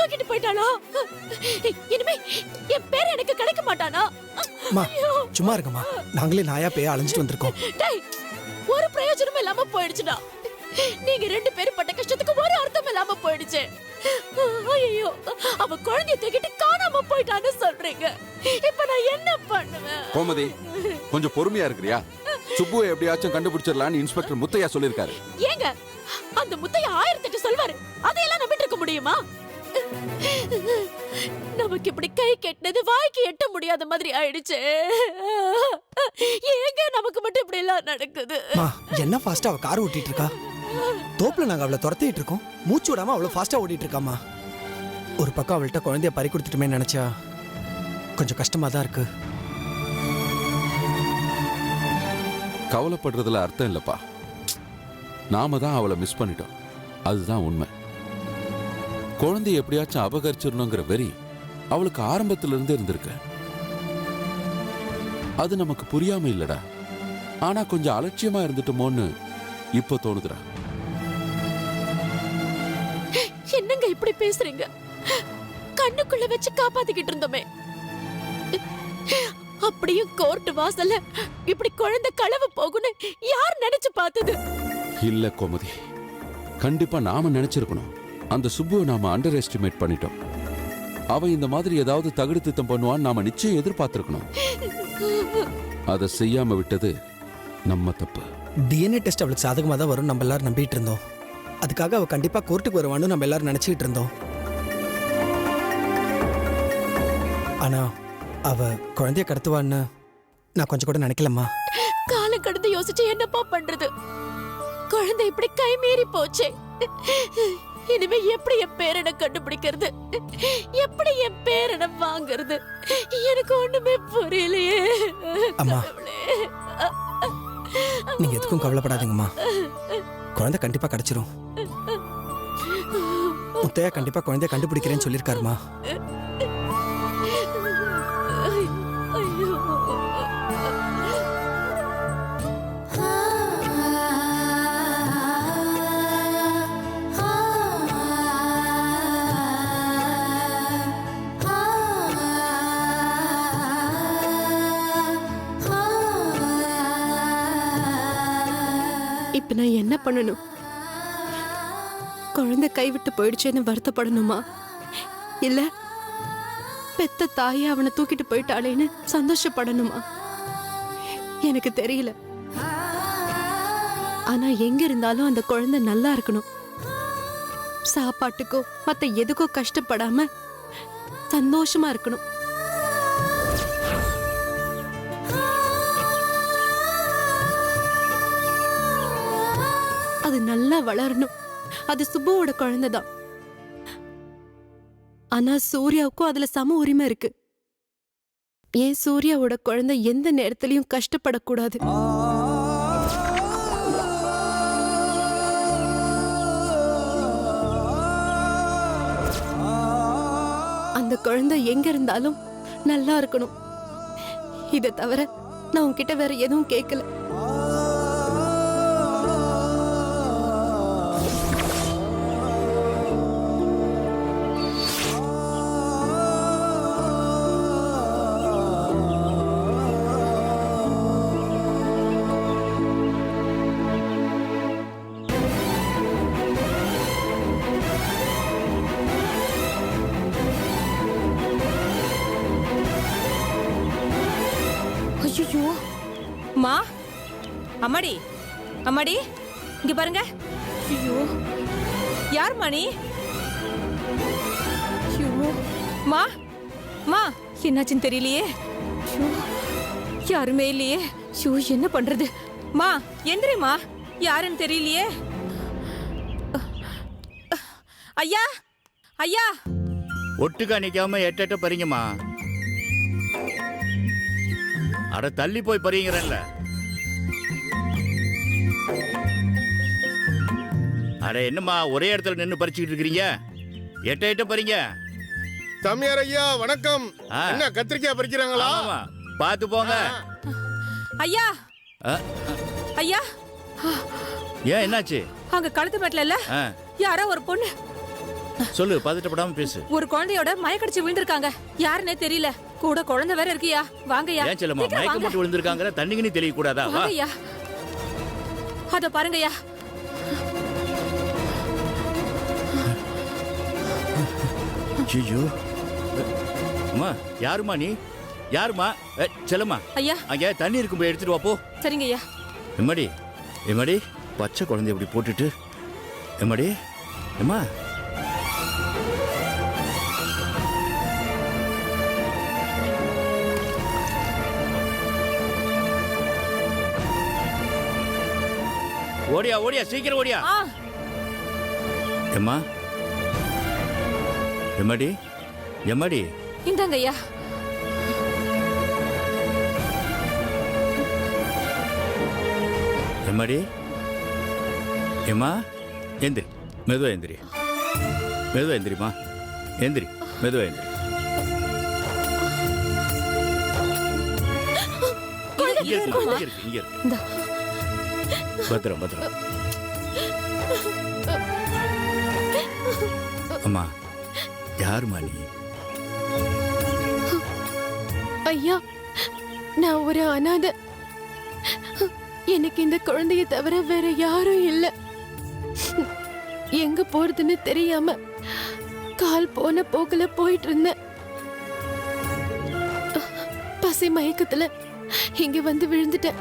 தூக்கிட்டு போயிட்டாளா? இனிமே என் பேர் எனக்கு கிடைக்க மாட்டானா? சும்மா இருக்கமா, நாங்களே நாயா பேய அலைஞ்சிட்டு வந்திருக்கோம். ஒரு பிரயோஜனமும் இல்லாம போயிடுச்சுடா. நீங்க 2 பேரும் பட்ட கஷ்டத்துக்கு ஒரு அர்த்தம் இல்லாம போயிடுச்சு. ஐயோ, அவ குழந்தைய தூக்கிட்டு காணாம போயிட்டான்னு சொல்றீங்க. இப்ப நான் என்ன பண்ணுவேன்? கோமதி, கொஞ்சம் பொறுமையா இருக்கிறியா? சுப்புவை எப்படியாச்சும் கண்டுபிடிச்சிடலான்னு இன்ஸ்பெக்டர் முத்தையா சொல்லிருக்காரு. ஏங்க, அந்த முத்தையா 1008 சொல்வாரு, அதையெல்லாம் நம்பிட்டு இருக்க முடியுமா? நமக்கு இப்படி கை கெட்டினது வாய்க்கு எட்ட முடியாத மாதிரி ஆயிடுச்சு. ஏங்க நமக்கு மட்டும் இப்படி எல்லாம் நடக்குது? என்ன ஃபாஸ்டா அவ கார் ஓட்டிட்டு இருக்கா? தோப்புல நாங்க அவளை துரத்திட்டு இருக்கோம், மூச்சு விடாம அவ்வளவு ஃபாஸ்டா ஓட்டிட்டு இருக்காமா. ஒரு பக்கம் அவள்கிட்ட குழந்தைய பறி கொடுத்துட்டுமே நினைச்சா கொஞ்சம் கஷ்டமா தான் இருக்கு. கவலைப்படுறதுல அர்த்தம் இல்லப்பா. நாம தான் அவளை மிஸ் பண்ணிட்டோம், அதுதான் உண்மை. குழந்தைய எப்படியாச்சும் அபகரிச்சிடணுங்கிற வெறி அவளுக்கு ஆரம்பத்துல இருந்து இருந்திருக்கு. அது நமக்கு புரியாம இல்லடா, ஆனா கொஞ்சம் அலட்சியமா இருந்துட்டோமோன்னு இப்ப தோணுதுடா. என்னங்க இப்படி பேசுறீங்க? கண்ணுக்குள்ள வச்சு காப்பாத்திக்கிட்டு இருந்தோமே, அப்படியும் கோர்ட் வாசல்ல இப்படி குழந்தை களவு போகும்னு யார் நினைச்சு பார்த்தது? இல்ல கோமதி, கண்டிப்பா நாம நினைச்சிருக்கணும். அந்த சுப்புவை நாம அண்டர் எஸ்டிமேட் பண்ணிட்டோம். அவ இந்த மாதிரி ஏதாவது தகுடு திட்டம் பண்ணுவான்னு நாம நிச்சயம் எதிர்பார்த்திருக்கணும். அதை செய்யாம விட்டது நம்ம தப்பு. டிஎன்ஏ டெஸ்ட் அவளுக்கு சாதகமா தான் வரும் நம்ம எல்லாரும் நம்பிட்டு இருந்தோம். அதுக்காக அவ கண்டிப்பா கோர்ட்டுக்கு வருவான்னு நம்ம எல்லாரும் நினைச்சிட்டு இருந்தோம். ஆனா அவ குழந்தைய கடத்துவான்னு நான் கொஞ்சம் கூட நினைக்கலம்மா. காலம் கடந்து யோசிச்சு என்னப்பா பண்றது? குழந்தை இப்படி கை மீறி போச்சே. இனிமே எப்படி என் பேரனை கண்டுபிடிக்கிறது? எப்படி என் பேரனை வாங்குறது? எனக்கு ஒண்ணுமே புரியலையே. அம்மா, நீங்க எதுக்கும் கவலைப்படாதீங்கம்மா. குழந்தை கண்டிப்பா கிடைச்சிரும். முத்தையா கண்டிப்பா குழந்தைய கண்டுபிடிக்கிறேன்னு சொல்லியிருக்காருமா. இப்ப நான் என்ன பண்ணணும்? குழந்தை கைவிட்டு போயிடுச்சேன்னு வருத்தப்படணுமா, இல்ல பெத்த தாயே அவனை தூக்கிட்டு போயிட்டாளேன்னு சந்தோஷப்படணுமா? எனக்கு தெரியல. ஆனா எங்க இருந்தாலும் அந்த குழந்தை நல்லா இருக்கணும். சாப்பாட்டுக்கோ மத்த எதுக்கோ கஷ்டப்படாம சந்தோஷமா இருக்கணும். அது நல்லா வளரணும். அது சுப்புவோட குழந்தைதான். ஆனா சூர்யாவுக்கும் அதுல சம உரிமை இருக்கு. ஏன் சூர்யாவோட குழந்தை எந்த நேரத்திலையும் கஷ்டப்படக்கூடாது. அந்த குழந்தை எங்க இருந்தாலும் நல்லா இருக்கணும். இதை தவிர நான் உன்கிட்ட வேற எதுவும் கேட்கல. ஐயோ, மா, அம்மாடி, அம்மாடி, இங்க பாருங்க. ஐயோ, யார் மணி? ஐயோ, மா, மா, என்னாச்சுன்னு தெரியலையே. ஐயோ, யாருமே இல்லையே. ஐயோ, என்ன பண்றது? மா, எந்திரிமா, யாருன்னு தெரியலையே. ஐயா, ஐயா, ஒட்டுக்கா நிக்காம எட்ட பறிங்கம்மா. அட தள்ளி போய் பறிங்கிறேன்ல. அட என்னம்மா ஒரே இடத்துல நின்னு பறிச்சுக்கிட்டு இருக்கிறீங்க? எட்ட பறிங்க. தம்பியார் ஐயா வணக்கம். என்ன கத்திரிக்காய் பறிக்கிறாங்களா? பாத்து போங்க. ஐயா, ஐயா, ஏன் என்னாச்சு? அங்க கழுத்து மேட்ல இல்ல யாரோ ஒரு பொண்ணு சொல்லு, பதட்டப்படாம பேசு. ஒரு குழந்தையோட மயக்கடிச்சு விழுந்திருக்காங்க. யாருன்னே தெரியல. கூட குழந்தை வேற இருக்கியா? வாங்கய்யா. ஏன் செல்லம்மா சீக்கிரம் மயக்கம் வாங்க. போட்டு விழுந்திருக்காங்க, தண்ணிக்குன்னு தெரியக்கூடாதா? வா. வாங்கய்யா. அத பாருங்கய்யா. ஐயோ, அம்மா யாருமா நீ? யாருமா? செல்லம்மா, ஐயா. அங்க தண்ணி இருக்கும், போய் எடுத்துட்டு வா போ. சரிங்கய்யா. எம்மாடி, எம்மாடி, பச்சை குழந்தை இப்படி போட்டுட்டு, எம்மாடி, எம்மா. ஓடியா ஓடியா, சீக்கிரம் ஓடியா. ஆ, எம்மா, எம்மாடி, எம்மாடி. இந்தாங்கய்யா. எம்மாடி, எம்மா, எந்திரி, மெதுவா எந்திரி, மெதுவா எந்திரிம்மா, எந்திரி, மெதுவா எந்திரி. இங்க இருக்கு, இங்க இருக்கு, இங்க இருக்கு. இந்தா. பத்திரம் பத்திரம். அம்மா, யாருமா நீ? ஐயா, நான் ஒரு அனாதை. எனக்கு இந்த குழந்தைய தவிர வேற யாரும் இல்ல. எங்க போறதுன்னு தெரியாம கால் போன போக்குல போயிட்டு இருந்தேன். பசி மயக்கத்துல இங்க வந்து விழுந்துட்டேன்.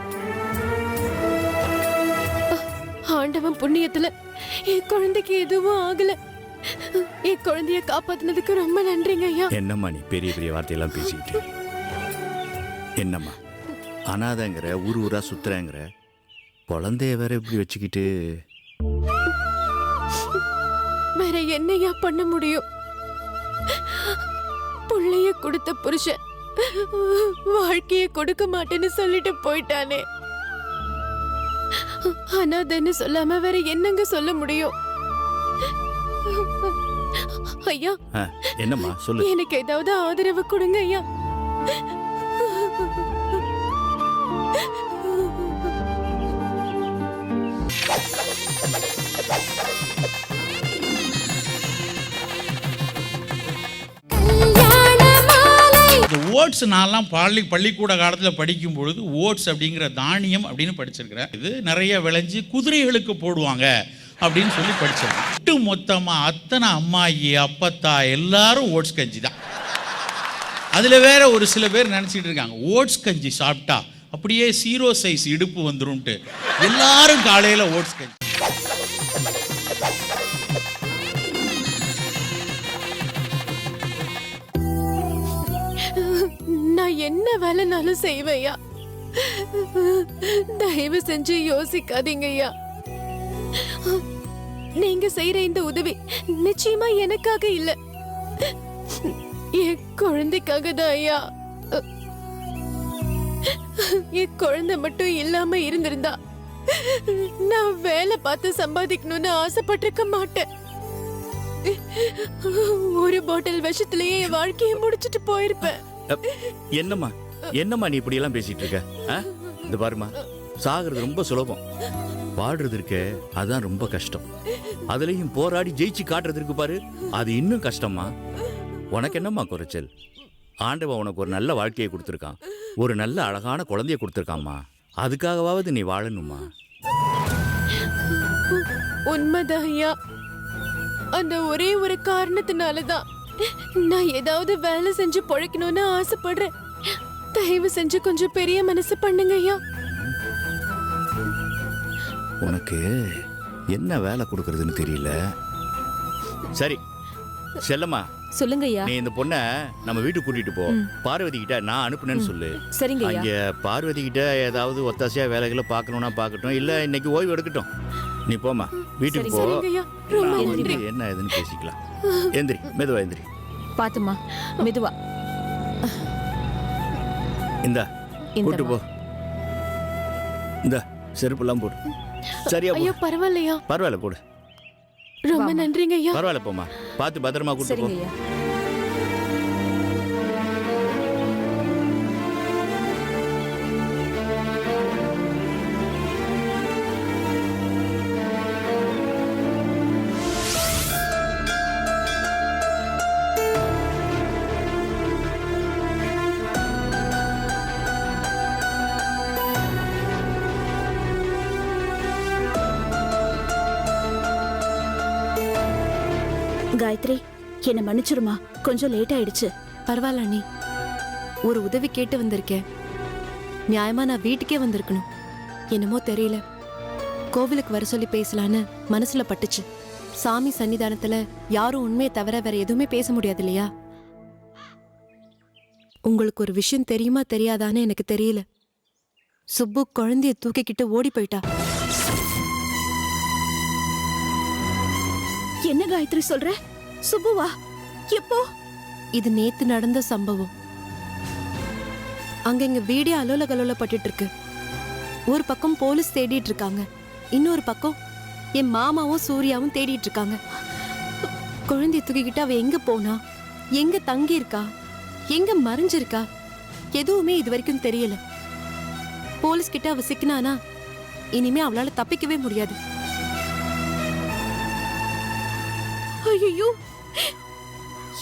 ஆண்டவன் புண்ணியத்துல என் குழந்தைக்கு எதுவும் ஆகல. என் குழந்தைய காப்பாத்தினதுக்கு ரொம்ப நன்றிங்க ஐயா. என்னம்மா நீ பெரிய பெரிய வார்த்தையெல்லாம் பேசிக்கிட்டு? என்னம்மா அனாதைங்கிற, ஊர் ஊரா சுத்துறேங்கிற, குழந்தைய வேற இப்படி வச்சுக்கிட்டு? வேற என்னையா பண்ண முடியும்? புள்ளைய கொடுத்த புருஷன் வாழ்க்கைய கொடுக்க மாட்டேன்னு சொல்லிட்டு போயிட்டானே. அனாதைன்னு சொல்லாம வேற என்னங்க சொல்ல முடியும்? ஐயா, என்னம்மா சொல்லு. எனக்கு ஏதாவது ஆதரவு கொடுங்க ஐயா. இந்த ஓட்ஸ் நான்லாம் பள்ளிக்கூட காலத்தில் படிக்கும் பொழுது ஓட்ஸ் அப்படிங்கிற தானியம் அப்படின்னு படிச்சிருக்கிறேன். இது நிறைய விளைஞ்சு குதிரைகளுக்கு போடுவாங்க அப்படின்னு சொல்லி படிச்சிருக்கேன். ஒட்டு மொத்தமாக அத்தனை அம்மாயி அப்பத்தா எல்லாரும் ஓட்ஸ் கஞ்சி தான். அதில் வேற ஒரு சில பேர் நினச்சிட்டு இருக்காங்க ஓட்ஸ் கஞ்சி சாப்பிட்டா அப்படியே 0 சைஸ் இடுப்பு வந்துரும்ட்டு. எல்லாரும் காலையில் ஓட்ஸ் கஞ்சி. நான் என்ன வேலைனாலும் செய்வேயா. தயவு செஞ்சு யோசிக்காதீங்க ஐயா. நீங்க செய்யற இந்த உதவி நிச்சயமா எனக்காக இல்ல, என் குழந்தைக்காக தான் ஐயா. என் குழந்தை மட்டும் இல்லாம இருந்திருந்தா நான் வேலை பார்த்து சம்பாதிக்கணும்னு ஆசைப்பட்டிருக்க மாட்டேன். ஒரு பாட்டில் விஷத்திலேயே என் வாழ்க்கையை முடிச்சிட்டு போயிருப்பேன். என்னம்மா, என்னம்மா நீ இப்படி எல்லாம் பேசிட்டு இருக்க? இந்த பாருமா, சாகிறது ரொம்ப சுலபம், பாடுறது இருக்க அதான் ரொம்ப கஷ்டம். அதுலயும் போராடி ஜெயிச்சு காட்டுறது இருக்கு பாரு, அது இன்னும் கஷ்டமா. உனக்கு என்னம்மா குறைச்சல்? ஆண்டவன் உனக்கு ஒரு நல்ல வாழ்க்கையை கொடுத்துருக்கான், ஒரு நல்ல அழகான குழந்தைய கொடுத்துருக்காம்மா. அதுக்காகவாவது நீ வாழணுமா? உண்மைதான் ஐயா. அந்த ஒரே ஒரு காரணத்தினாலதான் நான் ஏதாவது வேலை செஞ்சு பொழைக்கணும்னு ஆசைப்படுறேன். தயவு செஞ்சு கொஞ்சம் பெரிய மனசு பண்ணுங்க ஐயா. உனக்கு என்ன வேலை கொடுக்கறதுன்னு தெரியல. சரி செல்லம்மா, சொல்லுங்கய்யா. நீ இந்த பொண்ணை நம்ம வீட்டுக்கு கூட்டிட்டு போ. பார்வதி கிட்ட நான் அனுப்புனேன்னு சொல்லு. சரிங்கய்யா. அங்க பார்வதி கிட்ட ஏதாவது ஒத்தாசையா வேலைகளை பார்க்கணும்னா பார்க்கட்டும், இல்ல இன்னைக்கு ஓய்வு எடுக்கட்டும். நீ போமா, வீட்டுக்கு போ. சரிங்க ஐயா, ரொம்ப நான் நன்றி. வந்து என்ன ஏதுன்னு பேசிக்கலாம். எந்திரி, மெதுவா எந்திரி. பாத்துமா, மெதுவா. இந்தா கூட்டு போ. இந்த செருப்புலாம் போடு. சரியா போ. ஐயா பரவாயில்லையா? பரவாயில்ல போடு. ரொம்ப நன்றிங்க ஐயா. பரவாயில்ல போமா, பார்த்து பத்திரமா கூட்டு போ. சரிங்கய்யா. காயத்ரி, என்ன மன்னிச்சிருமா, கொஞ்சம் லேட் ஆயிடுச்சு. பரவாயில்ல அண்ணி, ஒரு உதவி கேட்டு வந்திருக்கேன். நியாயமா நான் வீட்டுக்கே வந்திருக்கணும். என்னமோ தெரியல, கோவிலுக்கு வர சொல்லி பேசலான்னு மனசுல பட்டுச்சு. சாமி சன்னிதானத்துல யாரும் உண்மையை தவிர வேற எதுவுமே பேச முடியாது இல்லையா? உங்களுக்கு ஒரு விஷயம் தெரியுமா தெரியாதான்னு எனக்கு தெரியல. சுப்பு குழந்தைய தூக்கிக்கிட்டு ஓடி போயிட்டா. என்ன காயத்ரி சொல்ற? சுப்புவா? எப்போ? இது நேத்து நடந்த சம்பவம். அங்க எங்க வீடே அலோல கலோல பட்டுட்டு இருக்கு. ஒரு பக்கம் போலீஸ் தேடிட்டு இருக்காங்க, இன்னொரு பக்கம் என் மாமாவும் சூர்யாவும் தேடிட்டு இருக்காங்க. குழந்தைய தூக்கிக்கிட்டு அவ எங்க போனா, எங்க தங்கி இருக்கா, எங்க மறைஞ்சிருக்கா, எதுவுமே இது வரைக்கும் தெரியல. போலீஸ் கிட்ட அவ சிக்கினானா இனிமே அவளால தப்பிக்கவே முடியாது. ஐயோ,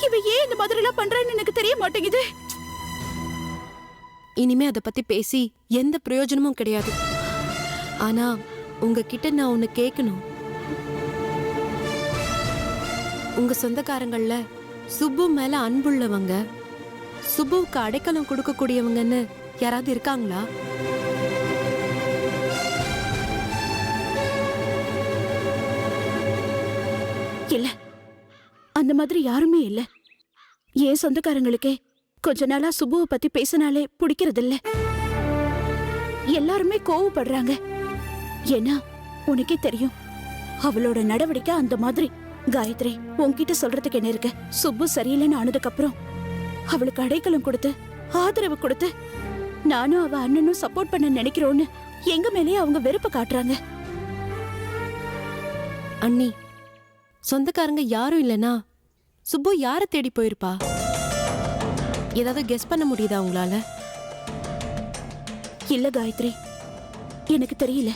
இவ ஏன் இந்த மாதிரி எல்லாம் பண்றான்னு எனக்கு தெரிய மாட்டேங்குது. இனிமே அதை பத்தி பேசி எந்த பிரயோஜனமும் கிடையாது. ஆனா உங்ககிட்ட நான் ஒண்ணு கேட்கணும். உங்க சொந்தக்காரங்கள்ல சுப்பு மேல அன்புள்ளவங்க, சுப்புவுக்கு அடைக்கலம் கொடுக்கக்கூடியவங்கன்னு யாராவது இருக்காங்களா? இல்ல, அந்த மாதிரி யாருமே இல்ல. என் சொந்தக்காரங்களுக்கே கொஞ்ச நாளா சுப்புவை பத்தி பேசினாலே பிடிக்கிறது இல்ல. எல்லாருமே கோவப்படுறாங்க. ஏன்னா உனக்கே தெரியும், அவளோட நடவடிக்கை அந்த மாதிரி. காயத்ரி, உன்கிட்ட சொல்றதுக்கு என்ன இருக்கு? சுப்பு சரியில்லைன்னு ஆனதுக்கு அப்புறம் அவளுக்கு அடைக்கலம் கொடுத்து ஆதரவு கொடுத்து நானும் அவ அண்ணனும் சப்போர்ட் பண்ண நினைக்கிறோன்னு எங்க மேலேயே அவங்க வெறுப்பை காட்டுறாங்க. அண்ணி, சொந்தக்காரங்க யாரும் இல்லனா சுப்பு யாரை தேடி போயிருப்பா? ஏதாவது கெஸ் பண்ண முடியுதா உங்களால? இல்ல காயத்ரி, எனக்கு தெரியல.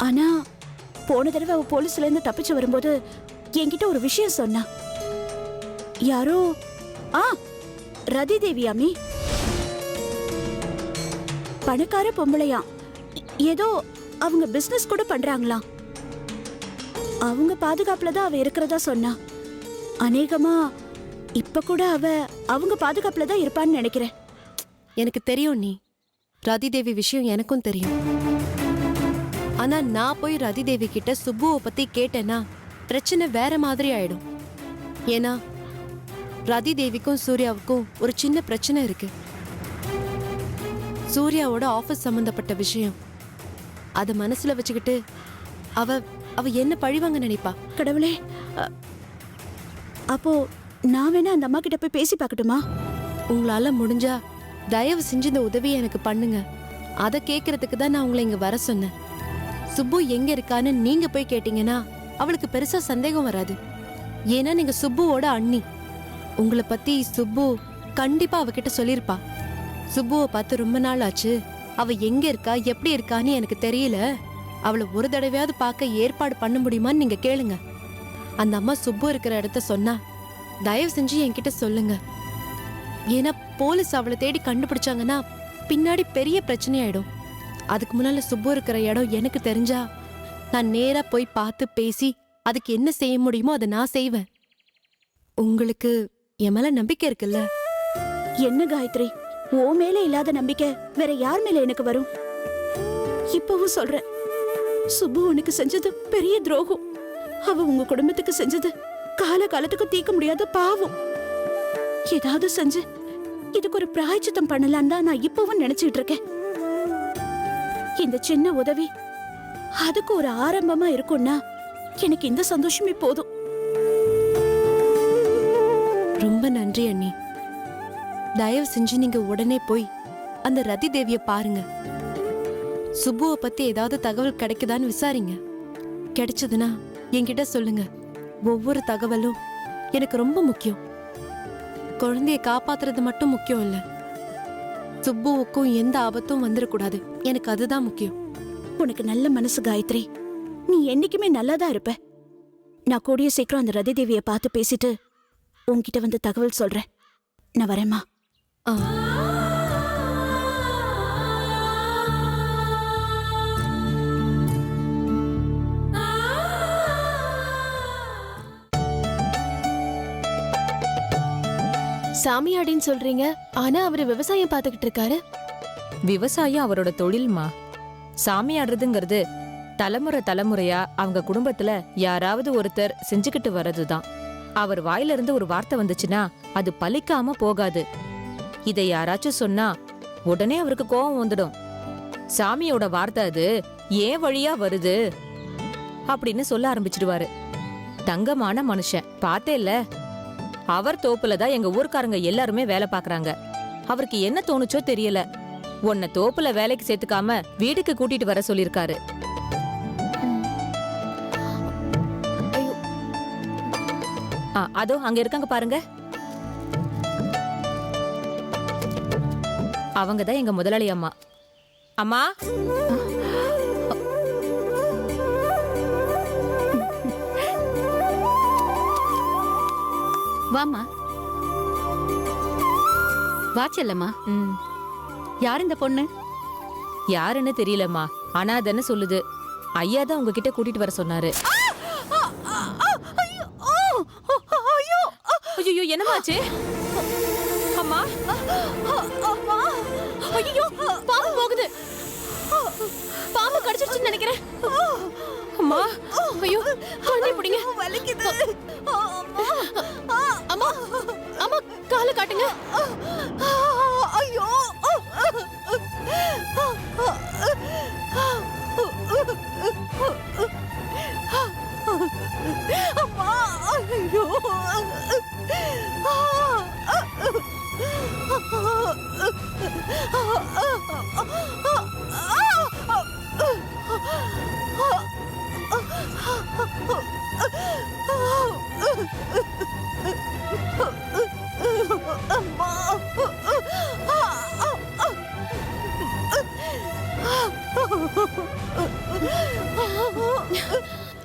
ஆனா போன தடவை அவ போலீஸ்ல இருந்து தப்பிச்சு வரும்போது என்கிட்ட ஒரு விஷயம் சொன்னா. யாரோ ரதி தேவியாமி, பணக்கார பொம்பளையா, ஏதோ அவங்க பிசினஸ் கூட பண்றாங்களாம். அவங்க பாதுகாப்புல தான் அவ இருக்கிறதா சொன்னா. அநேகமா இப்ப கூட அவ அவங்க பாதுகாப்புல தான் இருப்பான்னு நினைக்கிறேன். எனக்கு தெரியும் நீ, ரதி தேவி விஷயம் எனக்கும் தெரியும். ஆனா நான் போய் ரதி தேவி கிட்ட சுப்புவை பத்தி கேட்டேன்னா பிரச்சனை வேற மாதிரி ஆயிடும். ஏன்னா ரதி தேவிக்கும் சூர்யாவுக்கும் ஒரு சின்ன பிரச்சனை இருக்கு. சூர்யாவோட ஆபீஸ் சம்பந்தப்பட்ட விஷயம். அத மனசுல வச்சுக்கிட்டு அவ அவ என்ன பழிவாங்க நினைப்பா. கடவுளே, அப்போ நான் வேணா அந்த அம்மா கிட்ட போய் பேசி பார்க்கட்டுமா? உங்களால முடிஞ்சா தயவு செஞ்சு இந்த உதவியை எனக்கு பண்ணுங்க. அதை கேட்கறதுக்கு தான் நான் உங்களை இங்க வர சொன்னேன். சுப்பு எங்க இருக்கான்னு நீங்க போய் கேட்டீங்கன்னா அவளுக்கு பெருசா சந்தேகம் வராது. ஏன்னா நீங்க சுப்புவோட அண்ணி. உங்களை பத்தி சுப்பு கண்டிப்பா அவகிட்ட சொல்லிருப்பா. சுப்புவை பார்த்து ரொம்ப நாள் ஆச்சு, அவ எங்க இருக்கா எப்படி இருக்கான்னு எனக்கு தெரியல, அவளை ஒரு தடவையாவது பார்க்க ஏற்பாடு பண்ண முடியுமான்னு நீங்க கேளுங்க. அந்த அம்மா சுப்பு இருக்கிற இடத்த சொன்னா தயவு செஞ்சு என்கிட்ட சொல்லுங்க. ஏன்னா போலீஸ் அவளை தேடி கண்டுபிடிச்சாங்கன்னா பின்னாடி பெரிய பிரச்சனையாயிடும். அதுக்கு முன்னால சுப்பு இருக்கிற இடம் எனக்கு தெரிஞ்சா நான் நேரா போய் பார்த்து பேசி அதுக்கு என்ன செய்ய முடியுமோ அதை நான் செய்வேன். உங்களுக்கு என் மேல நம்பிக்கை இருக்குல்ல? என்ன காயத்ரி, ஓ மேல இல்லாத நம்பிக்கை வேற யார் மேல எனக்கு வரும்? இப்பவும் சொல்றேன், சுப்பு உனக்கு செஞ்சது பெரிய துரோகம். அவ உங்க குடும்பத்துக்கு செஞ்சது கால காலத்துக்கு தீர்க்க முடியாத பாவம். ஏதாவது செஞ்சு இதுக்கு ஒரு பிராயச்சித்தம் பண்ணலாம் தான் நான் இப்பவும் நினைச்சிட்டு இருக்கேன். இந்த சின்ன உதவி அதுக்கு ஒரு ஆரம்பமா இருக்கும்னா எனக்கு இந்த சந்தோஷமே போதும். ரொம்ப நன்றி அண்ணி. தயவு செஞ்சு நீங்க உடனே போய் அந்த ரதி தேவிய பாருங்க. சுப்புவை பத்தி ஏதாவது தகவல் கிடைக்குதான்னு விசாரிங்க. கிடைச்சதுன்னா என்கிட்ட சொல்லுங்க. ஒவ்வொரு தகவலும் எனக்கு ரொம்ப முக்கியம். குழந்தைய காப்பாத்துறது மட்டும் முக்கியம் இல்ல, சுப்புவுக்கும் எந்த ஆபத்தும் வந்துடக்கூடாது. எனக்கு அதுதான் முக்கியம். உனக்கு நல்ல மனசு காயத்ரி, நீ என்னைக்குமே நல்லாதான் இருப்ப. நான் கூடிய சீக்கிரம் அந்த ரதி தேவியை பார்த்து பேசிட்டு உன்கிட்ட வந்து தகவல் சொல்றேன். நான் வரேம்மா. சாமியாடின்னு சொல்றீங்க, ஆனா அவரு விவசாயம் பார்த்துக்கிட்டு இருக்காரு. விவசாயம் அவரோட தொழில்மா. சாமி ஆடுறதுங்கிறது தலைமுறை தலைமுறையா அவங்க குடும்பத்துல யாராவது ஒருத்தர் செஞ்சுக்கிட்டு வர்றதுதான். அவர் வாயில இருந்து ஒரு வார்த்தை வந்துச்சுன்னா அது பலிக்காம போகாது. இதை யாராச்சும் சொன்னா உடனே அவருக்கு கோபம் வந்துடும். சாமியோட வார்த்தை அது ஏன் வழியா வருது அப்படின்னு சொல்ல ஆரம்பிச்சிடுவாரு. தங்கமான மனுஷன் பார்த்தேல்ல. அவர் தோப்புல தான் எங்க ஊர்க்காரங்க எல்லாருமே வேலை பாக்குறாங்க. அவருக்கு என்ன தோணுச்சோ தெரியல, உன்னை தோப்புல வேலைக்கு சேர்த்துக்காம வீட்டுக்கு கூட்டிட்டு வர சொல்லிருக்காரு. அதோ அங்க இருக்காங்க பாருங்க, அவங்கதான் எங்க முதலாளி அம்மா. அம்மா, வாமா, வா செல்லம்மா. யார் இந்த பொண்ணு? யாருன்னு தெரியலம்மா, ஆனா அதென்ன சொல்லுது, ஐயா தான் உங்ககிட்ட கூட்டிட்டு வர சொன்னாரு. ஐயோ, என்னமாச்சு அம்மா? ஐயோ, பாம்பு போகுது. பாம்பு கடிச்சிருச்சுன்னு நினைக்கிறேன். அம்மா, ஐயோ, குழந்தை பிடிங்க. வலிக்குது. அம்மா, அம்மா, காலை காட்டுங்க. ஐயோ, அம்மா, ஐயோ,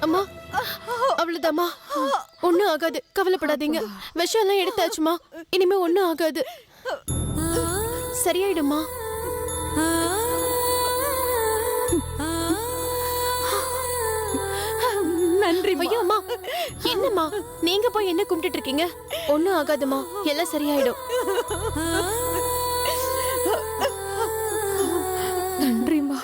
அம்மா, அவ்வளவுதாம்மா, ஒண்ணும் ஆகாது, கவலைப்படாதீங்க. விஷம் எல்லாம் எடுத்தாச்சுமா, இனிமே ஒண்ணும் ஆகாது, சரியாயிடுமா. நன்றி. ஐயோ அம்மா, என்னம்மா நீங்க போய் என்ன கும்பிட்டுட்டு இருக்கீங்க? ஒண்ணும் ஆகாதுமா, எல்லாம் சரியாயிடும். நன்றிம்மா.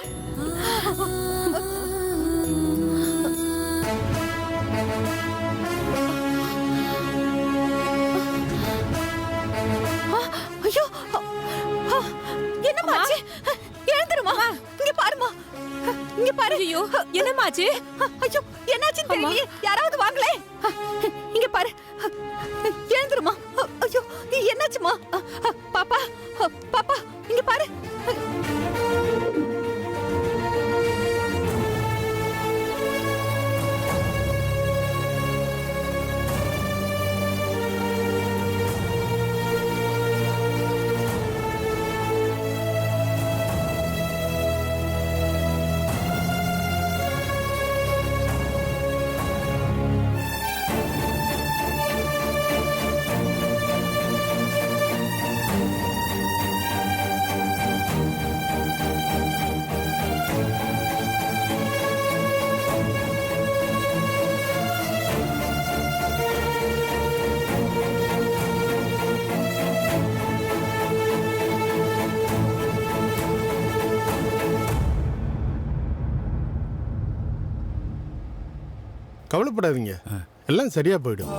ஐயோ, என்னமாச்சு? எழுந்துருமா, இங்க பாருமா, இங்க பாரு. ஐயோ, என்னமாச்சு? ஐயோ, என்னாச்சுன்னு தெரியலையே, யாராவது வாங்களே. இங்க பாரு, எழுந்துருமா. ஐயோ, என்னாச்சுமா? பாப்பா, பாப்பா, இங்க பாரு. கவலைப்படாதீங்க, எல்லாம் சரியா போயிடும்.